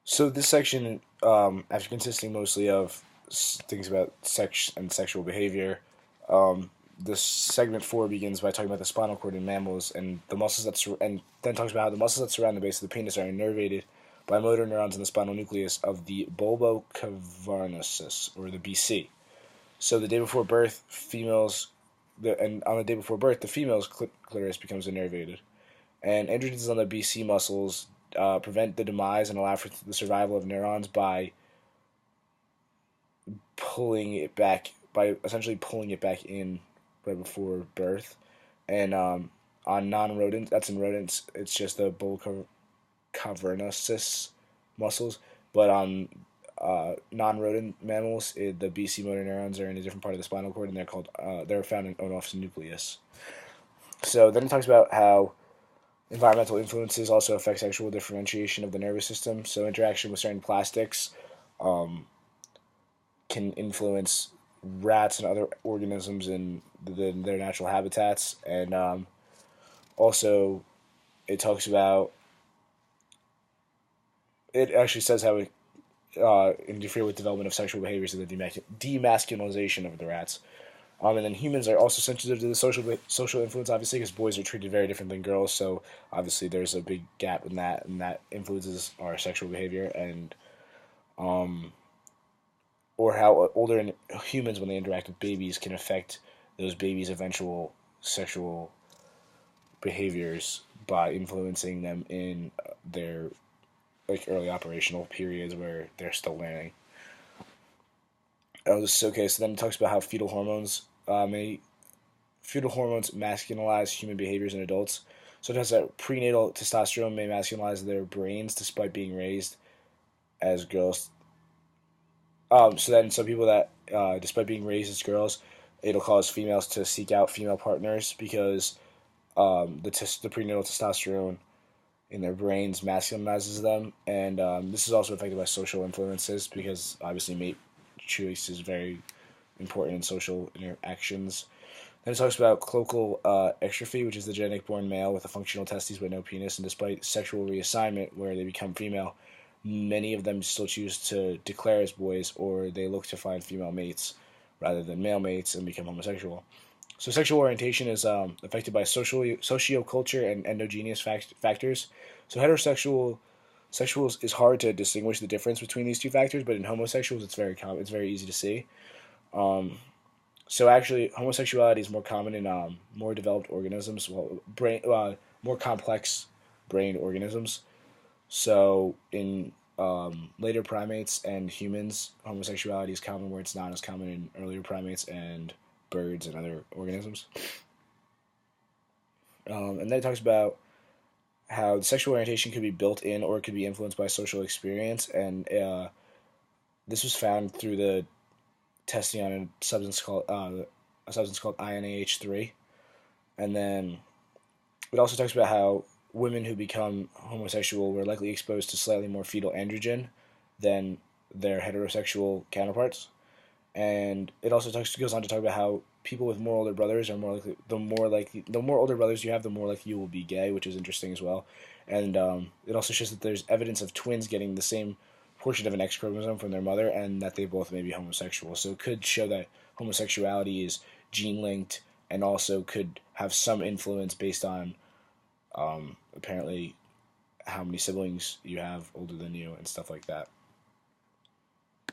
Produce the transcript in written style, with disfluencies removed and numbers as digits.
So this section, after consisting mostly of things about sex and sexual behavior, this segment four begins by talking about the spinal cord in mammals and the muscles and then talks about how the muscles that surround the base of the penis are innervated by motor neurons in the spinal nucleus of the bulbocavernosus, or the BC. So the day before birth, and on the day before birth, the female's clitoris becomes innervated, and androgens on the BC muscles prevent the demise and allow for the survival of neurons by essentially pulling it back in right before birth. And on non-rodents, that's in rodents, it's just the bull cavernosus muscles. But on non-rodent mammals, the BC motor neurons are in a different part of the spinal cord, and they're found in Onof's nucleus. So then it talks about how environmental influences also affect sexual differentiation of the nervous system. So interaction with certain plastics can influence rats and other organisms in their natural habitats, and also it talks about it actually says how it interfere with development of sexual behaviors and the demasculinization of the rats. And then humans are also sensitive to the social influence, obviously, because boys are treated very different than girls. So obviously, there's a big gap in that, and that influences our sexual behavior, and or how older humans, when they interact with babies, can affect those babies' eventual sexual behaviors by influencing them in their early operational periods where they're still learning. Okay, so then it talks about how fetal hormones masculinize human behaviors in adults. So it has that prenatal testosterone may masculinize their brains despite being raised as girls. So then some people that, despite being raised as girls, it'll cause females to seek out female partners because the prenatal testosterone in their brains masculinizes them, and this is also affected by social influences because obviously mate choice is very important in social interactions. Then it talks about cloacal extrophy, which is the genetic born male with a functional testes but no penis, and despite sexual reassignment where they become female, many of them still choose to declare as boys, or they look to find female mates rather than male mates and become homosexual. So sexual orientation is affected by socio-culture and endogenous factors. So sexuals is hard to distinguish the difference between these two factors, but in homosexuals it's very common. It's very easy to see. So actually, homosexuality is more common in more developed organisms, more complex brain organisms. So in later primates and humans, homosexuality is common where it's not as common in earlier primates and birds and other organisms. And then it talks about how sexual orientation could be built in or it could be influenced by social experience, and this was found through the testing on a substance called INAH3, and then it also talks about how women who become homosexual were likely exposed to slightly more fetal androgen than their heterosexual counterparts. And it also goes on to talk about how people with more older brothers are more likely the more older brothers you have, the more likely you will be gay, which is interesting as well. And it also shows that there's evidence of twins getting the same portion of an X chromosome from their mother, and that they both may be homosexual. So it could show that homosexuality is gene linked, and also could have some influence based on apparently how many siblings you have older than you and stuff like that.